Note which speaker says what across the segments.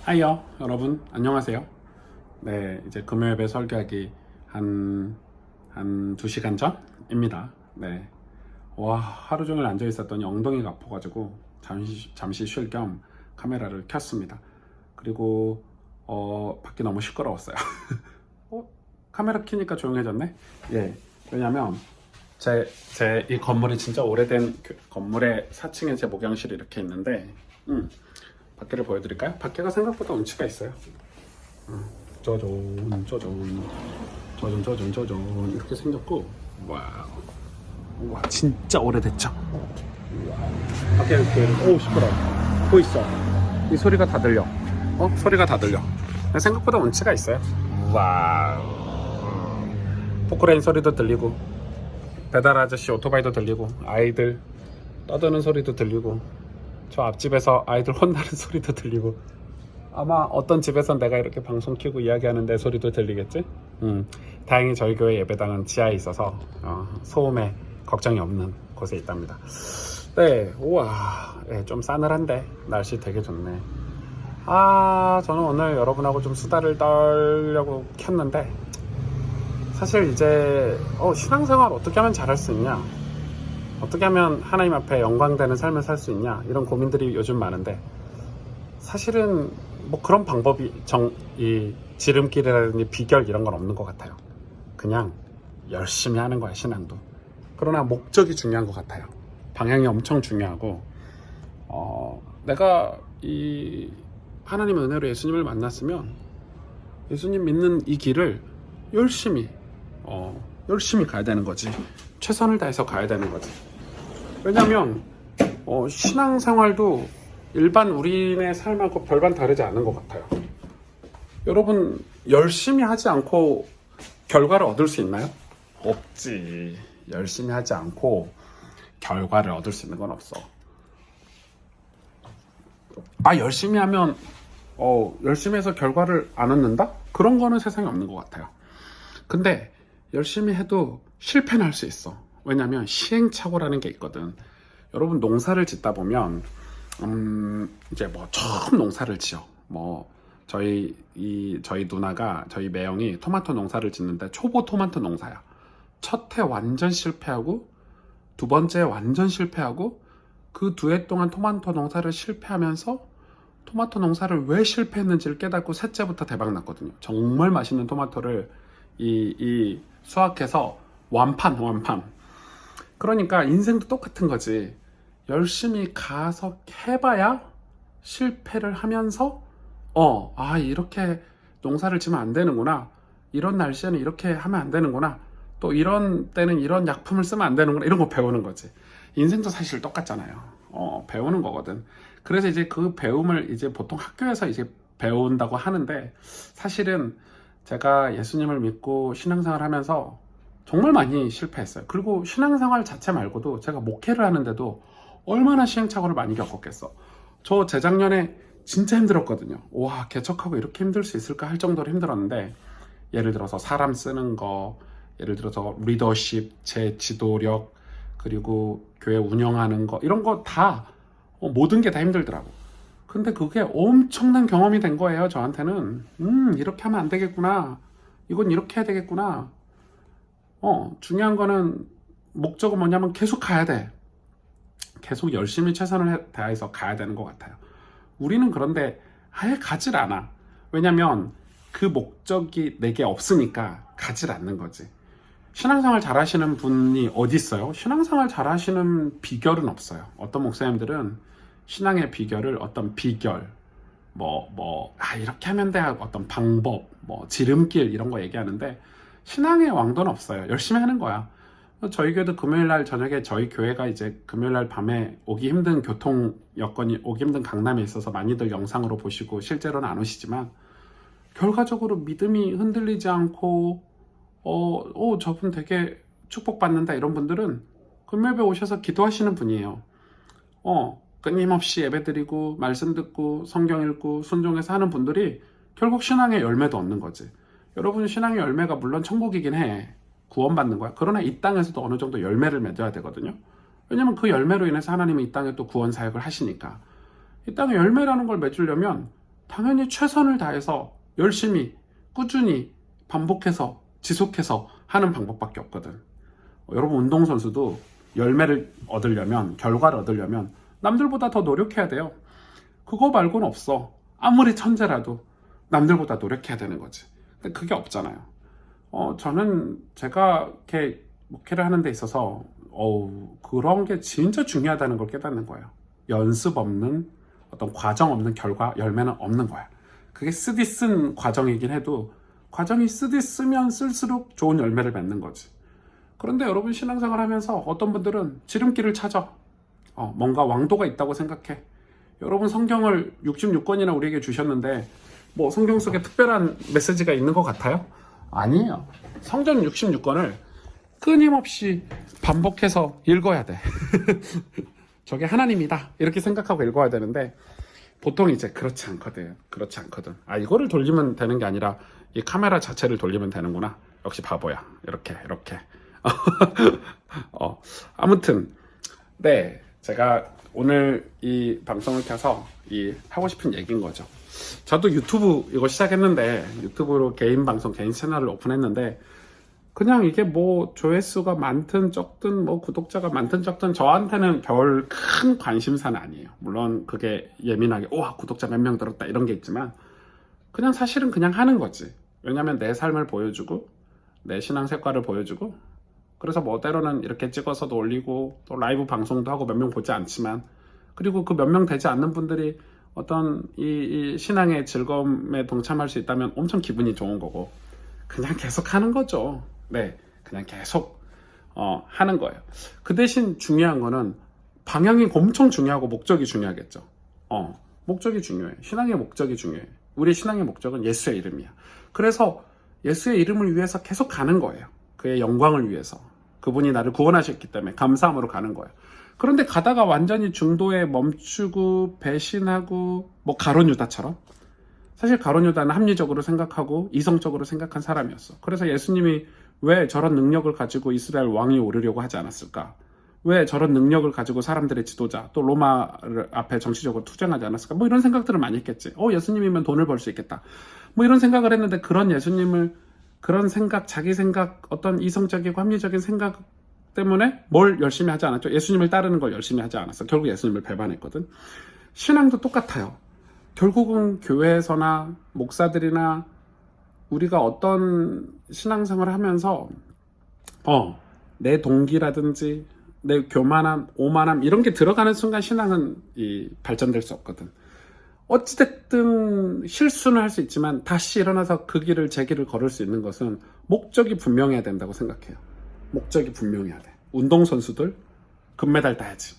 Speaker 1: 하이요 여러분 안녕하세요. 네, 이제 금요일에 설교하기 한 2시간 전입니다. 네, 와, 하루 종일 앉아 있었더니 엉덩이가 아파가지고 잠시 쉴 겸 카메라를 켰습니다. 그리고 밖이 너무 시끄러웠어요. 카메라 켜니까 조용해졌네. 예, 왜냐면 제 이 건물이 진짜 오래된 건물의 4층에 제 목욕실이 이렇게 있는데 밖에를 보여드릴까요? 밖에가 생각보다 운치가 있어요. 짜잔 이렇게 생겼고, 와 진짜 오래됐죠. 밖에 이렇게, 오 시끄러워. 보이시죠? 이 소리가 다 들려. 소리가 다 들려. 생각보다 운치가 있어요. 와우. 포크레인 소리도 들리고, 배달 아저씨 오토바이도 들리고, 아이들 떠드는 소리도 들리고, 저 앞집에서 아이들 혼나는 소리도 들리고, 아마 어떤 집에선 내가 이렇게 방송 켜고 이야기하는 내 소리도 들리겠지? 다행히 저희 교회 예배당은 지하에 있어서 소음에 걱정이 없는 곳에 있답니다. 네, 우와, 네, 좀 싸늘한데 날씨 되게 좋네. 저는 오늘 여러분하고 좀 수다를 떨려고 켰는데, 사실 이제 신앙생활 어떻게 하면 잘할 수 있냐, 어떻게 하면 하나님 앞에 영광되는 삶을 살 수 있냐, 이런 고민들이 요즘 많은데, 사실은 뭐 그런 방법이 이 지름길이라든지 비결 이런 건 없는 것 같아요. 그냥 열심히 하는 거야, 신앙도. 그러나 목적이 중요한 것 같아요. 방향이 엄청 중요하고, 내가 이 하나님의 은혜로 예수님을 만났으면 예수님 믿는 이 길을 열심히 가야 되는 거지. 최선을 다해서 가야 되는 거지. 왜냐면 신앙생활도 일반 우리의 삶하고 별반 다르지 않은 것 같아요. 여러분, 열심히 하지 않고 결과를 얻을 수 있나요? 없지. 열심히 하지 않고 결과를 얻을 수 있는 건 없어. 열심히 하면 열심히 해서 결과를 안 얻는다? 그런 거는 세상에 없는 것 같아요. 근데 열심히 해도 실패는 할 수 있어. 왜냐면 시행착오라는 게 있거든. 여러분, 농사를 짓다 보면 이제 뭐 처음 농사를 지어, 저희 누나가, 저희 매형이 토마토 농사를 짓는데 초보 토마토 농사야. 첫 해 완전 실패하고, 두 번째 완전 실패하고, 그 두 해 동안 토마토 농사를 실패하면서 토마토 농사를 왜 실패했는지를 깨닫고 셋째부터 대박 났거든요. 정말 맛있는 토마토를 이 수확해서 완판. 그러니까 인생도 똑같은 거지. 열심히 가서 해봐야 실패를 하면서 이렇게 농사를 지면 안 되는구나, 이런 날씨에는 이렇게 하면 안 되는구나, 또 이런 때는 이런 약품을 쓰면 안 되는구나, 이런 거 배우는 거지. 인생도 사실 똑같잖아요. 배우는 거거든. 그래서 이제 그 배움을 이제 보통 학교에서 이제 배운다고 하는데, 사실은 제가 예수님을 믿고 신앙생활 하면서 정말 많이 실패했어요. 그리고 신앙생활 자체 말고도 제가 목회를 하는데도 얼마나 시행착오를 많이 겪었겠어. 저 재작년에 진짜 힘들었거든요. 와, 개척하고 이렇게 힘들 수 있을까 할 정도로 힘들었는데, 예를 들어서 사람 쓰는 거, 예를 들어서 리더십, 제 지도력, 그리고 교회 운영하는 거, 이런 거 다 모든 게 다 힘들더라고. 근데 그게 엄청난 경험이 된 거예요, 저한테는. 이렇게 하면 안 되겠구나, 이건 이렇게 해야 되겠구나. 중요한 거는 목적은 뭐냐면 계속 가야 돼. 계속 열심히 최선을 다해서 가야 되는 것 같아요. 우리는 그런데 아예 가질 않아. 왜냐면 그 목적이 내게 없으니까 가질 않는 거지. 신앙생활 잘 하시는 분이 어디 있어요? 신앙생활 잘 하시는 비결은 없어요. 어떤 목사님들은 신앙의 비결을 어떤 비결, 이렇게 하면 돼, 어떤 방법, 지름길 이런 거 얘기하는데, 신앙의 왕도는 없어요. 열심히 하는 거야. 저희 교회도 금요일날 저녁에, 저희 교회가 이제 금요일날 밤에 오기 힘든 교통 여건이, 오기 힘든 강남에 있어서 많이들 영상으로 보시고 실제로는 안 오시지만, 결과적으로 믿음이 흔들리지 않고 저분 되게 축복받는다, 이런 분들은 금요일에 오셔서 기도하시는 분이에요. 끊임없이 예배드리고 말씀 듣고 성경 읽고 순종해서 하는 분들이 결국 신앙의 열매도 얻는 거지. 여러분, 신앙의 열매가 물론 천국이긴 해. 구원받는 거야. 그러나 이 땅에서도 어느 정도 열매를 맺어야 되거든요. 왜냐면 그 열매로 인해서 하나님이 이 땅에 또 구원 사역을 하시니까. 이 땅에 열매라는 걸 맺으려면 당연히 최선을 다해서 열심히 꾸준히 반복해서 지속해서 하는 방법밖에 없거든. 여러분, 운동선수도 열매를 얻으려면, 결과를 얻으려면 남들보다 더 노력해야 돼요. 그거 말고는 없어. 아무리 천재라도 남들보다 노력해야 되는 거지. 근데 그게 없잖아요. 저는 제가 이렇게 목회를 하는 데 있어서 그런 게 진짜 중요하다는 걸 깨닫는 거예요. 연습 없는, 어떤 과정 없는 결과, 열매는 없는 거야. 그게 쓰디 쓴 과정이긴 해도 과정이 쓰디 쓰면 쓸수록 좋은 열매를 맺는 거지. 그런데 여러분, 신앙생활 하면서 어떤 분들은 지름길을 찾아. 뭔가 왕도가 있다고 생각해. 여러분, 성경을 66권이나 우리에게 주셨는데 뭐 성경 속에 특별한 메시지가 있는 것 같아요? 아니에요. 성경 66권을 끊임없이 반복해서 읽어야 돼. 저게 하나님이다 이렇게 생각하고 읽어야 되는데 보통 이제 그렇지 않거든. 이거를 돌리면 되는 게 아니라 이 카메라 자체를 돌리면 되는구나. 역시 바보야. 이렇게 아무튼 네, 제가 오늘 이 방송을 켜서 하고 싶은 얘기인 거죠. 저도 유튜브 이거 시작했는데, 유튜브로 개인 방송, 개인 채널을 오픈했는데, 그냥 이게 뭐 조회수가 많든 적든, 뭐 구독자가 많든 적든 저한테는 별 큰 관심사는 아니에요. 물론 그게 예민하게 우와 구독자 몇 명 들었다 이런 게 있지만, 그냥 사실은 그냥 하는 거지. 왜냐면 내 삶을 보여주고 내 신앙 색깔을 보여주고, 그래서 뭐 때로는 이렇게 찍어서도 올리고 또 라이브 방송도 하고 몇 명 보지 않지만, 그리고 그 몇 명 되지 않는 분들이 어떤 이 신앙의 즐거움에 동참할 수 있다면 엄청 기분이 좋은 거고, 그냥 계속 하는 거죠. 네, 그냥 계속 하는 거예요. 그 대신 중요한 거는 방향이 엄청 중요하고 목적이 중요하겠죠. 목적이 중요해. 신앙의 목적이 중요해. 우리 신앙의 목적은 예수의 이름이야. 그래서 예수의 이름을 위해서 계속 가는 거예요. 그의 영광을 위해서. 그분이 나를 구원하셨기 때문에 감사함으로 가는 거예요. 그런데 가다가 완전히 중도에 멈추고 배신하고, 뭐 가룟 유다처럼, 사실 가룟 유다는 합리적으로 생각하고 이성적으로 생각한 사람이었어. 그래서 예수님이 왜 저런 능력을 가지고 이스라엘 왕이 오르려고 하지 않았을까? 왜 저런 능력을 가지고 사람들의 지도자, 또 로마 앞에 정치적으로 투쟁하지 않았을까? 뭐 이런 생각들을 많이 했겠지. 예수님이면 돈을 벌 수 있겠다. 뭐 이런 생각을 했는데, 그런 예수님을, 그런 생각, 자기 생각, 어떤 이성적이고 합리적인 생각 때문에 뭘 열심히 하지 않았죠. 예수님을 따르는 걸 열심히 하지 않았어. 결국 예수님을 배반했거든. 신앙도 똑같아요. 결국은 교회에서나 목사들이나 우리가 어떤 신앙생활을 하면서 내 동기라든지 내 교만함, 오만함 이런 게 들어가는 순간 신앙은 발전될 수 없거든. 어찌됐든 실수는 할 수 있지만 다시 일어나서 그 길을, 제 길을 걸을 수 있는 것은 목적이 분명해야 된다고 생각해요. 목적이 분명해야 돼. 운동선수들 금메달 따야지,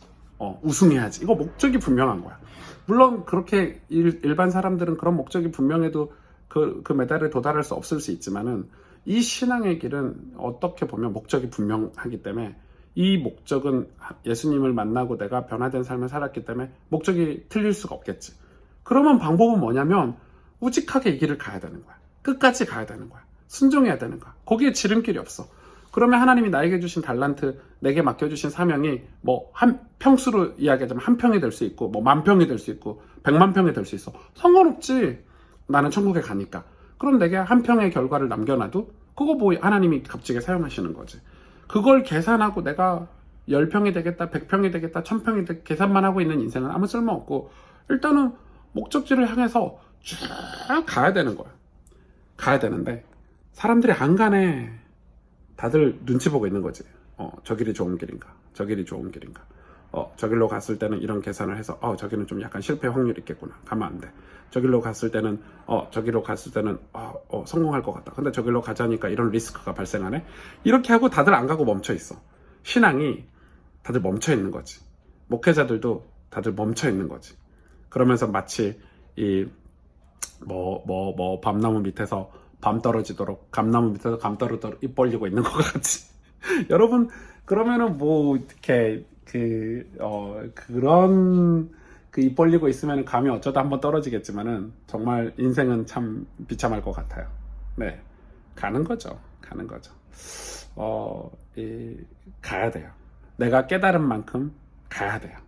Speaker 1: 우승해야지, 이거 목적이 분명한 거야. 물론 그렇게 일반 사람들은 그런 목적이 분명해도 그 메달에 도달할 수 없을 수 있지만은, 이 신앙의 길은 어떻게 보면 목적이 분명하기 때문에, 이 목적은 예수님을 만나고 내가 변화된 삶을 살았기 때문에 목적이 틀릴 수가 없겠지. 그러면 방법은 뭐냐면 우직하게 이 길을 가야 되는 거야. 끝까지 가야 되는 거야. 순종해야 되는 거야. 거기에 지름길이 없어. 그러면 하나님이 나에게 주신 달란트, 내게 맡겨주신 사명이 뭐 한 평수로 이야기하자면 한 평이 될 수 있고, 뭐 만 평이 될 수 있고, 100만 평이 될 수 있어. 상관없지. 나는 천국에 가니까. 그럼 내게 한 평의 결과를 남겨놔도 그거 뭐 하나님이 값지게 사용하시는 거지. 그걸 계산하고 내가 10평이 되겠다, 100평이 되겠다, 1000평이 되겠다 계산만 하고 있는 인생은 아무 쓸모없고, 일단은 목적지를 향해서 쭉 가야 되는 거야. 가야 되는데 사람들이 안 가네. 다들 눈치 보고 있는 거지. 저 길이 좋은 길인가, 저 길이 좋은 길인가, 저 길로 갔을 때는 이런 계산을 해서 저 길은 좀 약간 실패 확률이 있겠구나, 가면 안 돼. 저 길로 갔을 때는 성공할 것 같다. 근데 저 길로 가자니까 이런 리스크가 발생하네. 이렇게 하고 다들 안 가고 멈춰 있어. 신앙이 다들 멈춰 있는 거지. 목회자들도 다들 멈춰 있는 거지. 그러면서 마치 밤나무 밑에서 밤 떨어지도록, 감나무 밑에서 감 떨어지도록 입 벌리고 있는 것 같지. 여러분, 그러면은 뭐 이렇게 그런 입 벌리고 있으면 감이 어쩌다 한번 떨어지겠지만은 정말 인생은 참 비참할 것 같아요. 네, 가는 거죠. 가야 돼요. 내가 깨달은 만큼 가야 돼요.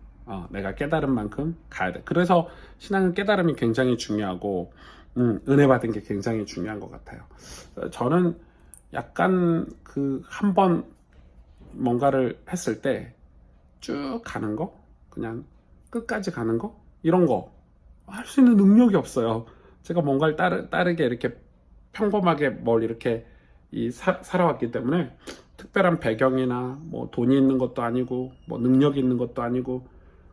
Speaker 1: 내가 깨달은 만큼 가야 돼. 그래서 신앙은 깨달음이 굉장히 중요하고 은혜 받은 게 굉장히 중요한 것 같아요. 저는 약간 그 한 번 뭔가를 했을 때 쭉 가는 거, 그냥 끝까지 가는 거, 이런 거 할 수 있는 능력이 없어요. 제가 뭔가를 따르게 이렇게 평범하게 뭘 이렇게 살아왔기 때문에 특별한 배경이나 뭐 돈이 있는 것도 아니고 뭐 능력이 있는 것도 아니고,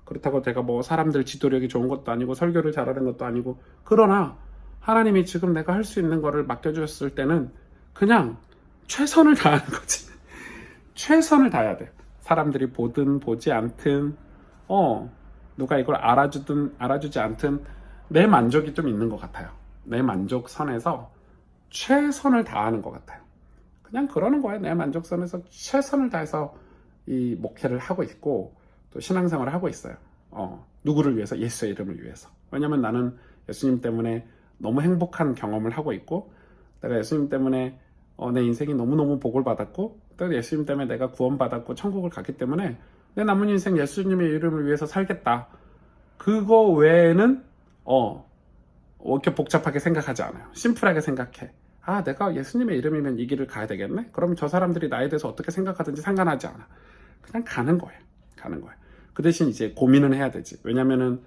Speaker 1: 그렇다고 제가 뭐 사람들 지도력이 좋은 것도 아니고 설교를 잘하는 것도 아니고, 그러나 하나님이 지금 내가 할 수 있는 거를 맡겨주셨을 때는 그냥 최선을 다하는 거지. 최선을 다해야 돼. 사람들이 보든 보지 않든 누가 이걸 알아주든 알아주지 않든 내 만족이 좀 있는 것 같아요. 내 만족 선에서 최선을 다하는 것 같아요. 그냥 그러는 거예요. 내 만족선에서 최선을 다해서 이 목회를 하고 있고 또 신앙생활을 하고 있어요. 누구를 위해서? 예수의 이름을 위해서. 왜냐면 나는 예수님 때문에 너무 행복한 경험을 하고 있고, 내가 예수님 때문에 내 인생이 너무너무 복을 받았고, 또 예수님 때문에 내가 구원받았고 천국을 갔기 때문에 내 남은 인생 예수님의 이름을 위해서 살겠다. 그거 외에는 이렇게 복잡하게 생각하지 않아요. 심플하게 생각해. 내가 예수님의 이름이면 이 길을 가야 되겠네? 그럼 저 사람들이 나에 대해서 어떻게 생각하든지 상관하지 않아. 그냥 가는 거예요. 가는 거예요. 그 대신 이제 고민은 해야 되지. 왜냐면은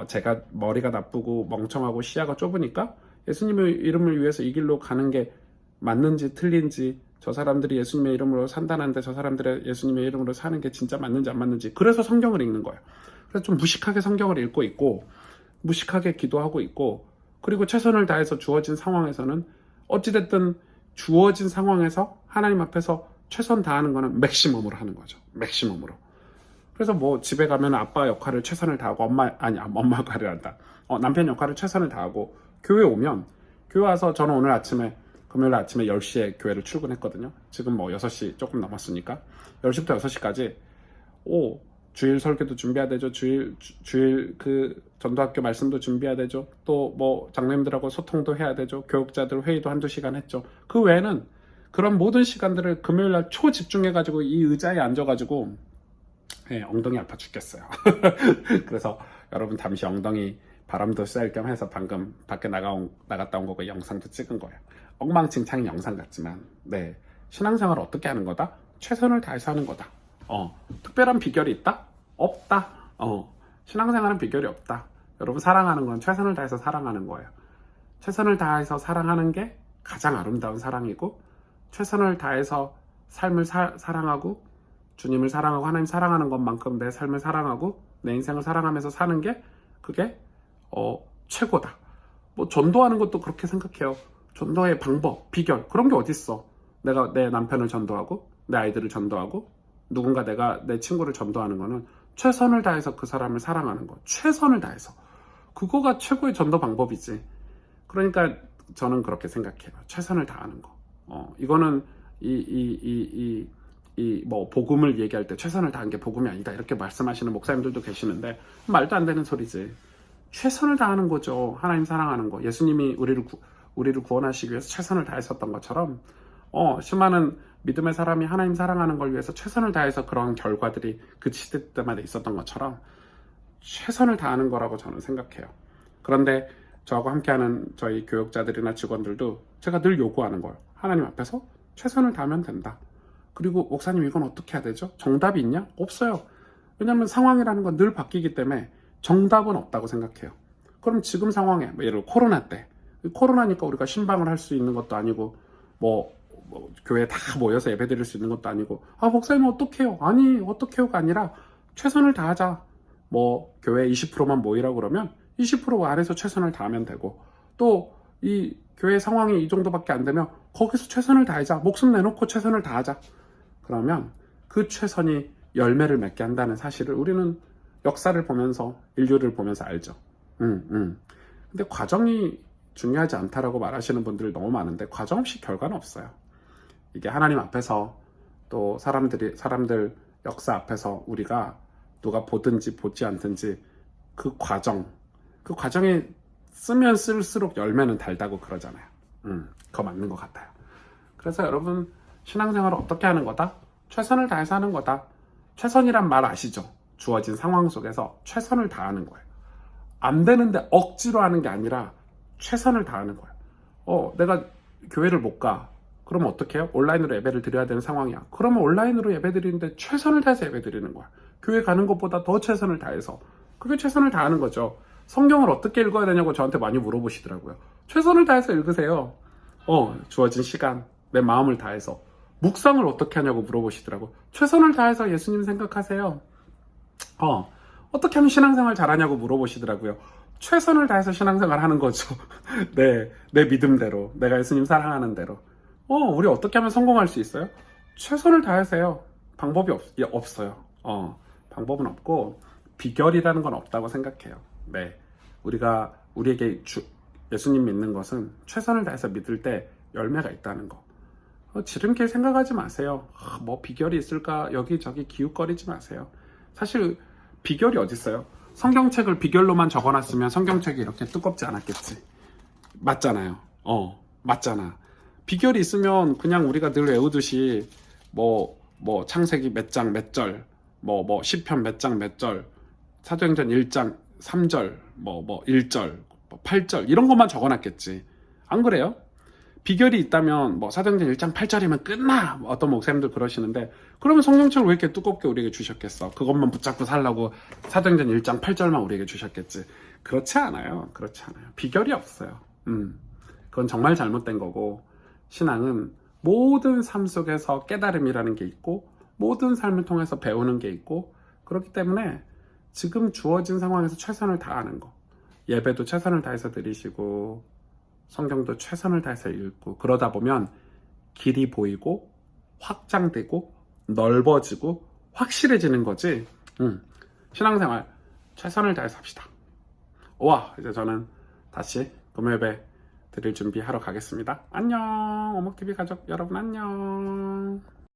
Speaker 1: 제가 머리가 나쁘고 멍청하고 시야가 좁으니까 예수님의 이름을 위해서 이 길로 가는 게 맞는지 틀린지, 저 사람들이 예수님의 이름으로 산다는데 저 사람들의 예수님의 이름으로 사는 게 진짜 맞는지 안 맞는지, 그래서 성경을 읽는 거예요. 그래서 좀 무식하게 성경을 읽고 있고 무식하게 기도하고 있고, 그리고 최선을 다해서 주어진 상황에서는 어찌됐든 주어진 상황에서 하나님 앞에서 최선 다하는 거는 맥시멈으로 하는 거죠. 맥시멈으로. 그래서 뭐 집에 가면 아빠 역할을 최선을 다하고 엄마 역할을 한다. 남편 역할을 최선을 다하고, 교회 오면, 교회 와서 저는 오늘 아침에 금요일 아침에 10시에 교회를 출근했거든요. 지금 뭐 6시 조금 넘었으니까 10시부터 6시까지 주일 설교도 준비해야 되죠. 주일 그 전도학교 말씀도 준비해야 되죠. 또 뭐 장로님들하고 소통도 해야 되죠. 교육자들 회의도 한두 시간 했죠. 그 외에는 그런 모든 시간들을 금요일날 초집중해가지고 이 의자에 앉아가지고 엉덩이 아파 죽겠어요. 그래서 여러분 잠시 엉덩이 바람도 쐴 겸 해서 방금 밖에 나갔다 온 거고 영상도 찍은 거예요. 엉망진창인 영상 같지만 신앙생활을 어떻게 하는 거다? 최선을 다해서 하는 거다. 특별한 비결이 있다? 없다. 신앙생활은 비결이 없다. 여러분, 사랑하는 건 최선을 다해서 사랑하는 거예요. 최선을 다해서 사랑하는 게 가장 아름다운 사랑이고, 최선을 다해서 삶을 사랑하고 주님을 사랑하고 하나님 사랑하는 것만큼 내 삶을 사랑하고 내 인생을 사랑하면서 사는 게 그게 최고다. 뭐 전도하는 것도 그렇게 생각해요. 전도의 방법, 비결, 그런 게 어딨어. 내가 내 남편을 전도하고 내 아이들을 전도하고 누군가 내 친구를 전도하는 거는 최선을 다해서 그 사람을 사랑하는 거. 최선을 다해서. 그거가 최고의 전도 방법이지. 그러니까 저는 그렇게 생각해요. 최선을 다하는 거. 이거는 뭐 복음을 얘기할 때 최선을 다한 게 복음이 아니다 이렇게 말씀하시는 목사님들도 계시는데 말도 안 되는 소리지. 최선을 다하는 거죠. 하나님 사랑하는 거. 예수님이 우리를 구원하시기 위해서 최선을 다했었던 것처럼 수많은 믿음의 사람이 하나님 사랑하는 걸 위해서 최선을 다해서 그런 결과들이 그 시대 때마다 있었던 것처럼 최선을 다하는 거라고 저는 생각해요. 그런데 저하고 함께하는 저희 교육자들이나 직원들도 제가 늘 요구하는 걸, 하나님 앞에서 최선을 다하면 된다. 그리고 목사님 이건 어떻게 해야 되죠? 정답이 있냐? 없어요. 왜냐하면 상황이라는 건 늘 바뀌기 때문에 정답은 없다고 생각해요. 그럼 지금 상황에 예를 들어 코로나 때, 코로나니까 우리가 신방을 할 수 있는 것도 아니고 뭐 교회에 다 모여서 예배 드릴 수 있는 것도 아니고 목사님 어떻게 해요? 아니 어떻게 해요가 아니라 최선을 다하자. 뭐 교회 20%만 모이라고 그러면 20% 안에서 최선을 다하면 되고, 또 이 교회 상황이 이 정도밖에 안 되면 거기서 최선을 다하자. 목숨 내놓고 최선을 다하자. 그러면 그 최선이 열매를 맺게 한다는 사실을 우리는 역사를 보면서 인류를 보면서 알죠. 근데 과정이 중요하지 않다라고 말하시는 분들이 너무 많은데 과정 없이 결과는 없어요. 이게 하나님 앞에서 또 사람들 역사 앞에서 우리가 누가 보든지 보지 않든지 그 과정에 쓰면 쓸수록 열매는 달다고 그러잖아요. 그거 맞는 것 같아요. 그래서 여러분, 신앙생활을 어떻게 하는 거다? 최선을 다해서 하는 거다. 최선이란 말 아시죠? 주어진 상황 속에서 최선을 다하는 거예요. 안 되는데 억지로 하는 게 아니라 최선을 다하는 거예요. 내가 교회를 못 가. 그러면 어떻게 해요? 온라인으로 예배를 드려야 되는 상황이야. 그러면 온라인으로 예배 드리는데 최선을 다해서 예배 드리는 거야. 교회 가는 것보다 더 최선을 다해서. 그게 최선을 다하는 거죠. 성경을 어떻게 읽어야 되냐고 저한테 많이 물어보시더라고요. 최선을 다해서 읽으세요. 주어진 시간, 내 마음을 다해서. 묵상을 어떻게 하냐고 물어보시더라고요. 최선을 다해서 예수님 생각하세요. 어떻게 하면 신앙생활 잘하냐고 물어보시더라고요. 최선을 다해서 신앙생활 하는 거죠. 네, 내 믿음대로, 내가 예수님 사랑하는 대로. 우리 어떻게 하면 성공할 수 있어요? 최선을 다해서 해요. 방법이 없어요. 방법은 없고 비결이라는 건 없다고 생각해요. 네, 우리에게 예수님 믿는 것은 최선을 다해서 믿을 때 열매가 있다는 거. 지름길 생각하지 마세요. 뭐 비결이 있을까 여기저기 기웃거리지 마세요. 사실 비결이 어디 있어요? 성경책을 비결로만 적어놨으면 성경책이 이렇게 두껍지 않았겠지. 맞잖아요. 맞잖아. 비결이 있으면 그냥 우리가 늘 외우듯이 뭐 창세기 몇 장 몇 절, 시편 몇 장 몇 절, 사도행전 1장 3절, 1절, 8절 이런 것만 적어놨겠지. 안 그래요? 비결이 있다면 사도행전 1장 8절이면 끝나. 어떤 목사님들 그러시는데 그러면 성경책을 왜 이렇게 두껍게 우리에게 주셨겠어? 그것만 붙잡고 살라고 사도행전 1장 8절만 우리에게 주셨겠지. 그렇지 않아요. 비결이 없어요. 그건 정말 잘못된 거고, 신앙은 모든 삶 속에서 깨달음이라는 게 있고 모든 삶을 통해서 배우는 게 있고, 그렇기 때문에 지금 주어진 상황에서 최선을 다하는 거, 예배도 최선을 다해서 드리시고 성경도 최선을 다해서 읽고, 그러다 보면 길이 보이고 확장되고 넓어지고 확실해지는 거지. 신앙생활 최선을 다해서 합시다. 이제 저는 다시 금요예배 드릴 준비하러 가겠습니다. 안녕. 오목TV 가족 여러분 안녕.